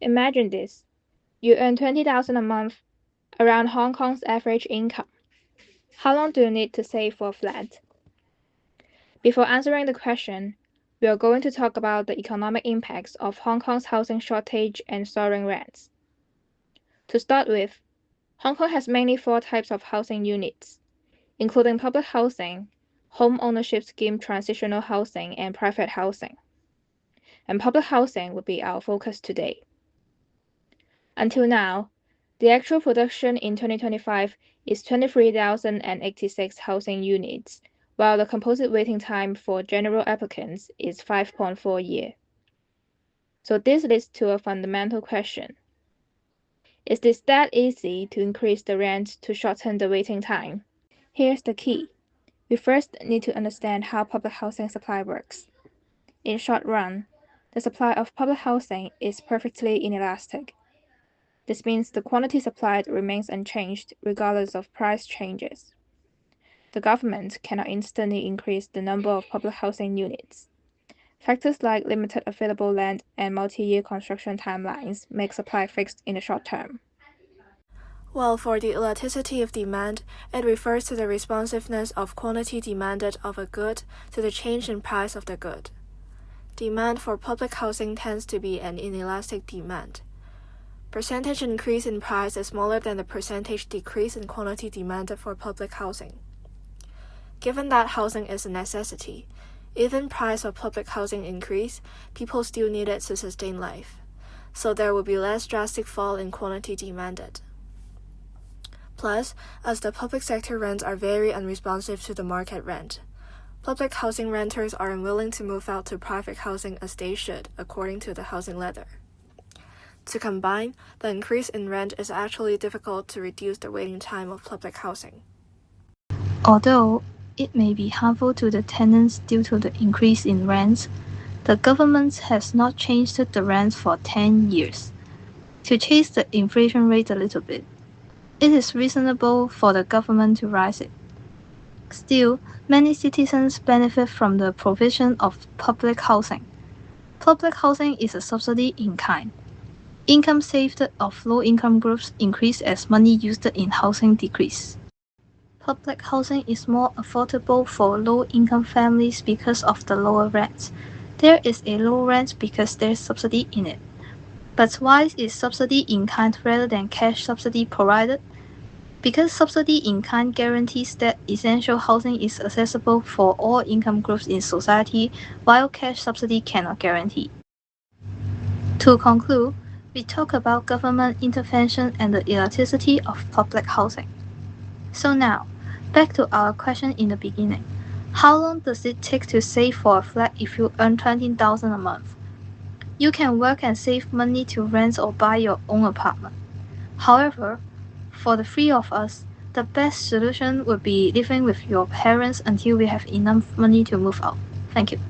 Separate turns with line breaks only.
Imagine this. You earn 20,000 a month, around Hong Kong's average income. How long do you need to save for a flat? Before answering the question, we are going to talk about the economic impacts of Hong Kong's housing shortage and soaring rents. To start with, Hong Kong has mainly four types of housing units, including public housing, home ownership scheme transitional housing, and private housing. And public housing would be our focus today. Until now, the actual production in 2025 is 23,086 housing units, while the composite waiting time for general applicants is 5.4 years. So this leads to a fundamental question. Is this that easy to increase the rent to shorten the waiting time? Here's the key. We first need to understand how public housing supply works. In short run, the supply of public housing is perfectly inelastic. This means the quantity supplied remains unchanged regardless of price changes. The government cannot instantly increase the number of public housing units. Factors like limited available land and multi-year construction timelines make supply fixed in the short term.
While for the elasticity of demand, it refers to the responsiveness of quantity demanded of a good to the change in price of the good. Demand for public housing tends to be an inelastic demand. Percentage increase in price is smaller than the percentage decrease in quantity demanded for public housing. Given that housing is a necessity, even price of public housing increase, people still need it to sustain life, so there will be less drastic fall in quantity demanded. Plus, as the public sector rents are very unresponsive to the market rent, public housing renters are unwilling to move out to private housing as they should, according to the housing letter. To combine, the increase in rent is actually difficult to reduce the waiting time of public housing.
Although it may be harmful to the tenants due to the increase in rents, the government has not changed the rents for 10 years. To chase the inflation rate a little bit, it is reasonable for the government to raise it. Still, many citizens benefit from the provision of public housing. Public housing is a subsidy in kind. Income saved of low-income groups increase as money used in housing decrease. Public housing is more affordable for low-income families because of the lower rents. There is a low rent because there is subsidy in it. But why is subsidy in kind rather than cash subsidy provided? Because subsidy in kind guarantees that essential housing is accessible for all income groups in society, while cash subsidy cannot guarantee. To conclude, we talk about government intervention and the elasticity of public housing. So now, back to our question in the beginning. How long does it take to save for a flat if you earn 20,000 a month? You can work and save money to rent or buy your own apartment. However, for the three of us, the best solution would be living with your parents until we have enough money to move out. Thank you.